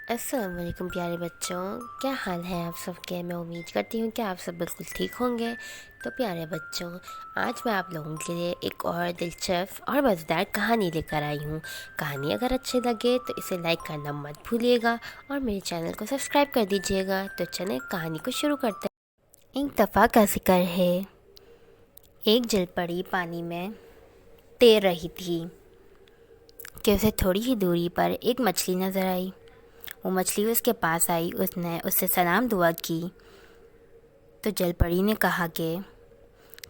السلام علیکم پیارے بچوں، کیا حال ہے آپ سب کے؟ میں امید کرتی ہوں کہ آپ سب بالکل ٹھیک ہوں گے۔ تو پیارے بچوں، آج میں آپ لوگوں کے لیے ایک اور دلچسپ اور مزیدار کہانی لے کر آئی ہوں۔ کہانی اگر اچھی لگے تو اسے لائک کرنا مت بھولیے گا اور میرے چینل کو سبسکرائب کر دیجیے گا۔ تو چلیں کہانی کو شروع کرتے ہیں۔ ایک دفعہ کا ذکر ہے، ایک جل پری پانی میں تیر رہی تھی کہ اسے تھوڑی ہی دوری پر ایک مچھلی نظر آئی۔ وہ مچھلی اس کے پاس آئی، اس نے اس سے سلام دعا کی تو جل پری نے کہا کہ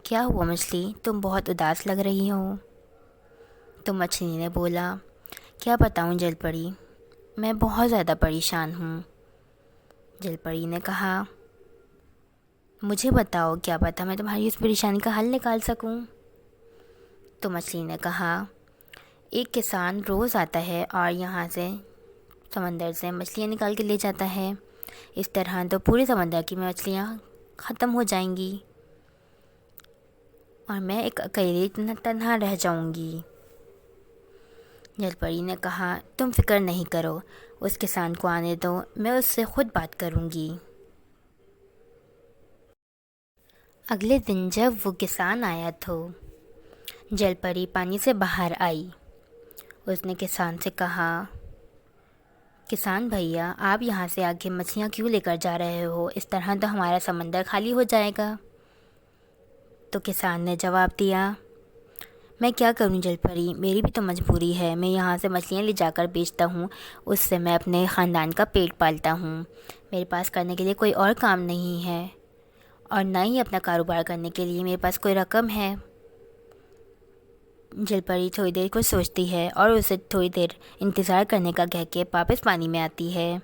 کیا ہوا مچھلی، تم بہت اداس لگ رہی ہو؟ تو مچھلی نے بولا، کیا بتاؤں جل پری، میں بہت زیادہ پریشان ہوں۔ جل پری نے کہا، مجھے بتاؤ، کیا پتہ میں تمہاری اس پریشانی کا حل نکال سکوں۔ تو مچھلی نے کہا، ایک کسان روز آتا ہے اور یہاں سے سمندر سے مچھلیاں نکال کے لے جاتا ہے، اس طرح تو پورے سمندر کی مچھلیاں ختم ہو جائیں گی اور میں ایک اکیلی تنہا رہ جاؤں گی۔ جل پری نے کہا، تم فکر نہیں کرو، اس کسان کو آنے دو، میں اس سے خود بات کروں گی۔ اگلے دن جب وہ کسان آیا تو جل پری پانی سے باہر آئی۔ اس نے کسان سے کہا، کسان بھیا، آپ یہاں سے آگے مچھلیاں کیوں لے کر جا رہے ہو؟ اس طرح تو ہمارا سمندر خالی ہو جائے گا۔ تو کسان نے جواب دیا، میں کیا کروں جل پری، میری بھی تو مجبوری ہے، میں یہاں سے مچھلیاں لے جا کر بیچتا ہوں، اس سے میں اپنے خاندان کا پیٹ پالتا ہوں، میرے پاس کرنے کے لیے کوئی اور کام نہیں ہے اور نہ ہی اپنا کاروبار کرنے کے لیے میرے پاس کوئی رقم ہے۔ جل پری تھوڑی دیر کچھ سوچتی ہے اور اسے تھوڑی دیر انتظار کرنے کا کہہ کے واپس پانی میں آتی ہے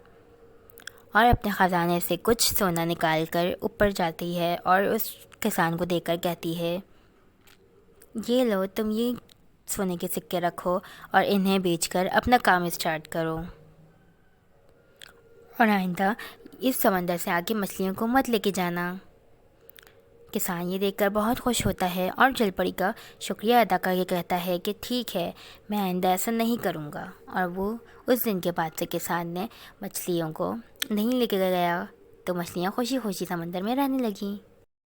اور اپنے خزانے سے کچھ سونا نکال کر اوپر جاتی ہے اور اس کسان کو دے کر کہتی ہے، یہ لو، تم یہ سونے کے سکے رکھو اور انہیں بیچ کر اپنا کام اسٹارٹ کرو اور آئندہ اس سمندر سے آگے مچھلیوں کو مت لے کے جانا۔ کسان یہ دیکھ کر بہت خوش ہوتا ہے اور جل پری کا شکریہ ادا کر کے کہتا ہے کہ ٹھیک ہے، میں آئندہ ایسا نہیں کروں گا۔ اور وہ اس دن کے بعد سے کسان نے مچھلیوں کو نہیں لے کے گیا تو مچھلیاں خوشی خوشی سمندر میں رہنے لگیں۔